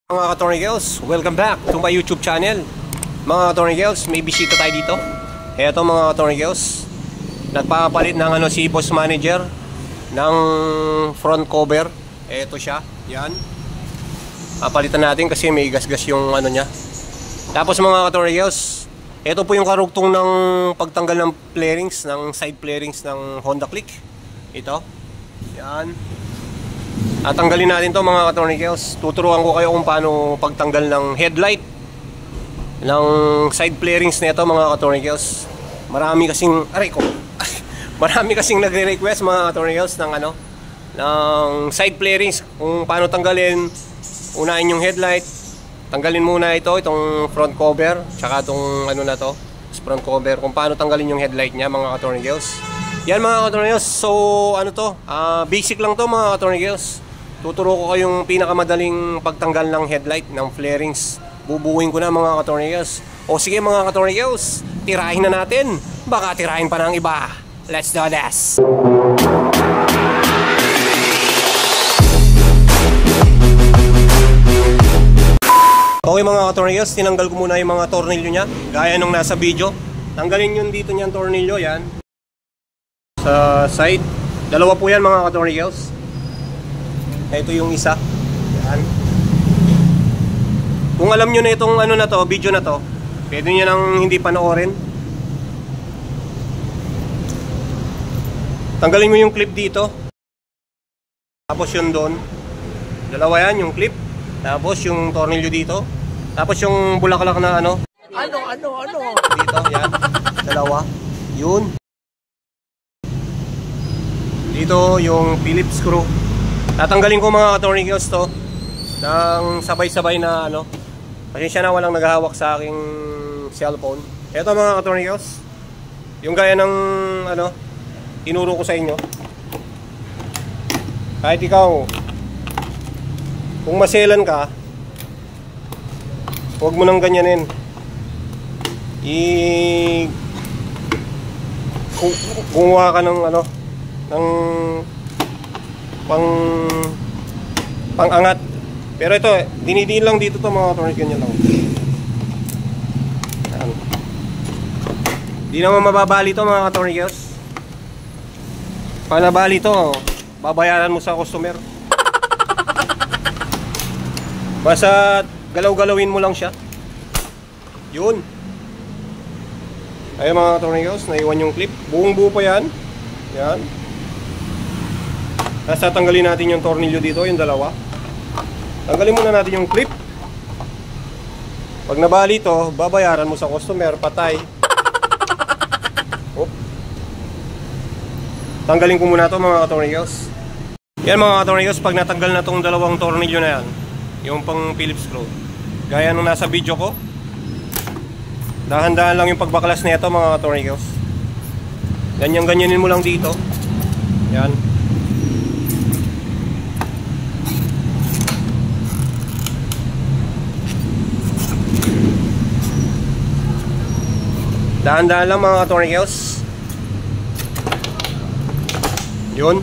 Mga ka-Tornigels, welcome back to my YouTube channel. Mga ka-Tornigels, may bisita tayo dito. Eto mga ka-Tornigels, nagpapalit ng si boss manager ng front cover. Eto siya, yan. Papalitan natin kasi may gasgas yung niya. Tapos mga ka-Tornigels, eto po yung karugtong ng pagtanggal ng flarings, ng side flarings ng Honda Click. Ito, yan. At tanggalin natin to mga ka-Tornigels. Tuturuan ko kayo kung paano pagtanggal ng headlight ng side flarings nito mga ka-Tornigels. Marami kasing marami kasing nagre-request mga ka-Tornigels ng ng side flarings kung paano tanggalin. Unahin yung headlight. Tanggalin muna itong front cover, tsaka itong na to, front cover, kung paano tanggalin yung headlight niya mga ka-Tornigels. Yan mga ka-Tornigels. So basic lang to mga ka-Tornigels. Tuturo ko kayong pinakamadaling pagtanggal ng headlight ng flarings. Bubuuin ko na mga ka-Tornigels. O sige mga ka-Tornigels, tirahin na natin. Baka tirahin pa ng iba. Let's do this. Okay mga ka-Tornigels, tinanggal ko muna yung mga tornilyo nya, gaya nung nasa video. Tanggalin yun dito niyang tornilyo, yan. Sa side. Dalawa po yan mga ka-Tornigels. Ito yung isa. Yan. Kung alam nyo na itong na to, video na to, pwede nyo nang hindi panoorin. Tanggalin mo yung clip dito. Tapos yun doon. Dalawa yan, yung clip. Tapos yung tornilyo dito. Tapos yung bulaklak na dito, yan. Dalawa. Yun. Dito yung Phillips screw. Tatanggalin ko mga ka-Tornigels to ng sabay-sabay na Pasensya na, walang naghahawak sa aking cellphone. Ito mga ka-Tornigels, yung gaya ng tinuro ko sa inyo. Kahit ikaw, kung maselan ka, huwag mo nang ganyanin. Kumuha ka ng ng pang-angat. Pero ito, dinidiin lang dito to mga ka-Tornigels, ganyan lang. Ayan. Di naman mababali to mga ka-Tornigels. Pag nabali to, babayaran mo sa customer. Basta galaw-galawin mo lang siya. Yun. Ayun mga ka-Tornigels, naiwan yung clip. Buong buo pa yan. Yan. Tapos tatanggalin natin yung tornilyo dito, yung dalawa. Tanggalin muna natin yung clip. Pag nabali to, babayaran mo sa customer, patay. Oop. Tanggalin ko muna to mga ka-Tornigels. Yan mga ka-Tornigels, pag natanggal na tong dalawang tornilyo na yan, yung pang Phillips screw, gaya nung nasa video ko, dahan-dahan lang yung pagbaklas na ito mga ka-Tornigels. Ganyan-ganyanin mo lang dito. Yan. Dahan-dahan lang mga ka-Tornigels. Yun.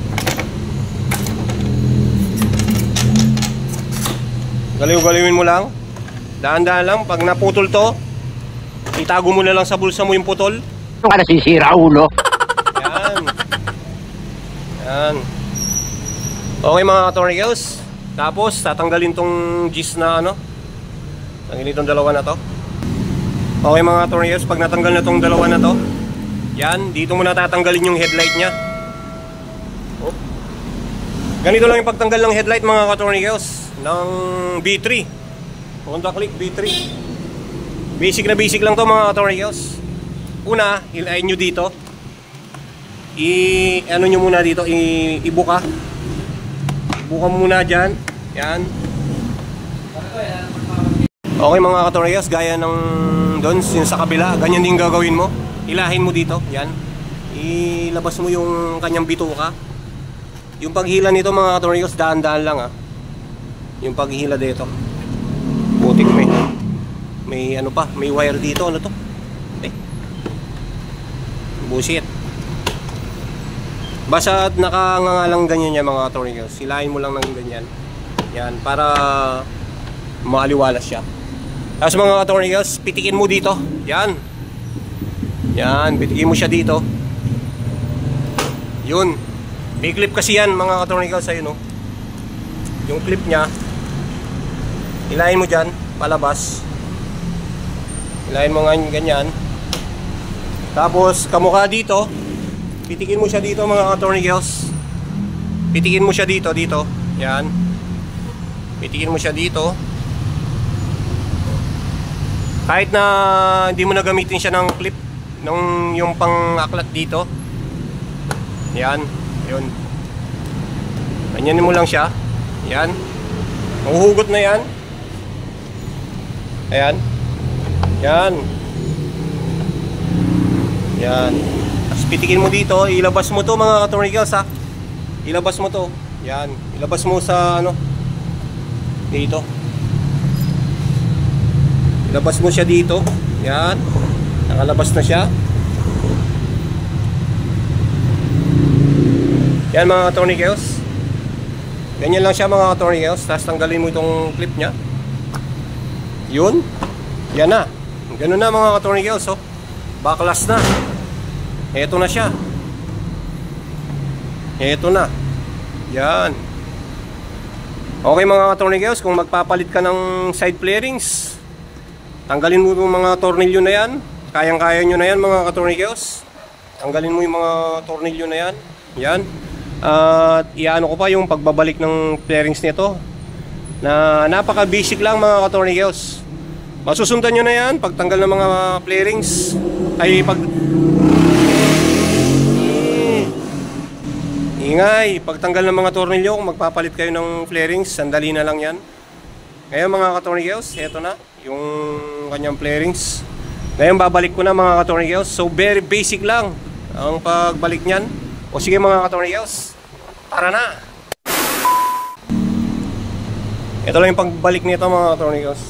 Galiw-galiwin mo lang. Dahan-dahan lang. Pag naputol to, itago mo na lang sa bulsa mo yung putol. Ano ka nasisira, ulo? Yan. Yan. Okay mga ka-Tornigels. Tapos tatanggalin tong gis na tanggalin itong dalawa na to. Okay mga ka-Tornigels, pag natanggal na tong dalawa na to, yan, dito mo na tatanggalin yung headlight nya. Oh. Ganito lang yung pagtanggal ng headlight mga ka-Tornigels ng B3 Honda Click B3. Basic na basic lang to mga ka-Tornigels. Una, hilahin nyo dito, nyo muna dito, ibuka mo muna dyan. Yan. Okay mga ka-Tornigels, gaya ng doon yung sa kabila, ganyan din gagawin mo. Hilahin mo dito, yan. Ilabas mo yung kanyang bituka. Yung paghila nito mga ka-Tornigels, daan-daan lang yung paghila dito. Putik may may wire dito, to? Bullshit. Basta nakangangalang ganyan yan mga ka-Tornigels. Hilahin mo lang ng ganyan. Yan, para maaliwalas siya. Tapos mga ka-Tony Girls, pitikin mo dito. Yan. Yan, pitikin mo siya dito. Yun. May clip kasi yan mga ka-Tony Girls, ayun oh. Yung clip nya, ilayin mo dyan, palabas. Ilayin mo nga ganyan. Tapos kamukha dito, pitikin mo siya dito mga ka-Tony Girls. Pitikin mo siya dito, dito. Yan. Pitikin mo siya dito. Kahit na hindi mo na gamitin siya ng clip, yung pang-aklat dito. Yan. Yun. Ganyanin mo lang siya. Yan. Mahuhugot na yan. Ayan. Yan. Yan. Tapos pitikin mo dito. Ilabas mo to mga ka-Tony Girls ha. Ilabas mo to. Yan. Ilabas mo sa ano. Dito. Ilabas mo siya dito. Yan. Nakalabas na siya. Yan mga ka-Tony Girls. Ganyan lang siya mga ka-Tony Girls. Tapos tanggalin mo itong clip nya. Yun. Yan na. Ganun na mga ka-Tony Girls oh. Backlash na. Eto na siya. Eto na. Yan. Okay mga ka-Tony Girls, kung magpapalit ka ng side flarings, tanggalin mo yung mga tornilyo na yan. Kayang-kaya nyo na yan mga ka-Tony Girls. Tanggalin mo yung mga tornilyo na yan. Yan. At iano ko pa yung pagbabalik ng flarings nito, na napaka-basic lang mga ka-Tony Girls. Masusundan nyo na yan pagtanggal ng mga flarings. Ay ingay, pagtanggal ng mga tornilyo, kung magpapalit kayo ng flarings, sandali na lang yan. Ngayon mga ka-Tony Girls, eto na yung kanyang flarings. Ngayon babalik ko na mga ka-Tony Girls. So very basic lang ang pagbalik nyan. O sige mga ka-Tony Girls, tara na. Ito lang yung pagbalik nito mga ka-Tony Girls.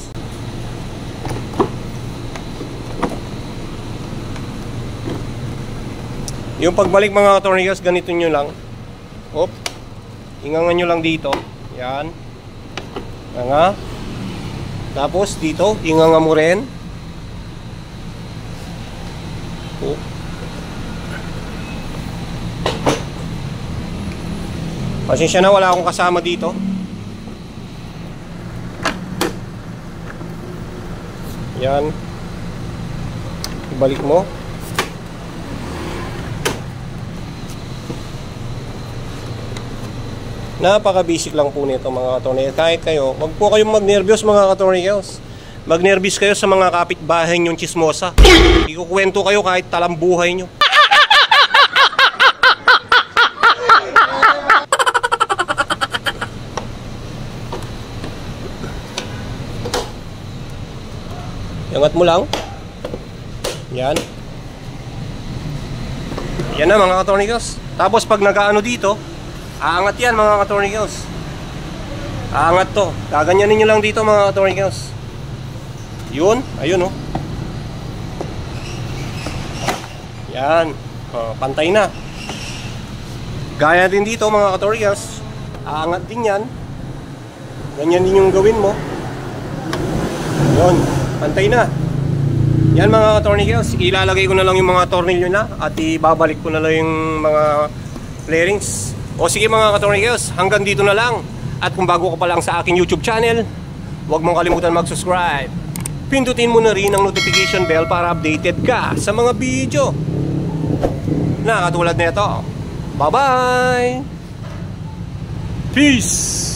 Yung pagbalik mga ka-Tony Girls, ganito nyo lang. Hop. Ingangan nyo lang dito. Yan. Nga. Tapos dito, inganga mo rin. Hop. Pasensya na, wala akong kasama dito. Yan. Ibalik mo. Napaka-basic lang po nito mga ka-Tony. Kahit kayo, wag po kayong mag-nervyos mga ka-Tony Girls. Mag-nervyos kayo sa mga kapitbahay nyong chismosa. Ikukwento kayo kahit talambuhay nyo. Iangat mo lang. Yan. Yan na mga ka-Tony Girls. Tapos pag nag-aano dito, aangat yan mga ka-Tony Girls. Aangat to. Gaganyanin nyo lang dito mga ka-Tony Girls. Yun. Ayun oh. Yan. Pantay na. Gaya din dito mga ka-Tony Girls. Aangat din yan. Ganyan din yung gawin mo. Yun. Pantay na. Yan mga ka-Tony Girls. Ilalagay ko na lang yung mga tornilyo na. At ibabalik ko na lang yung mga flarings. O sige mga ka-Tony Girls, hanggang dito na lang. At kung bago ka pa lang sa aking YouTube channel, huwag mong kalimutan mag-subscribe. Pindutin mo na rin ang notification bell para updated ka sa mga video na katulad nito. Bye-bye! Peace!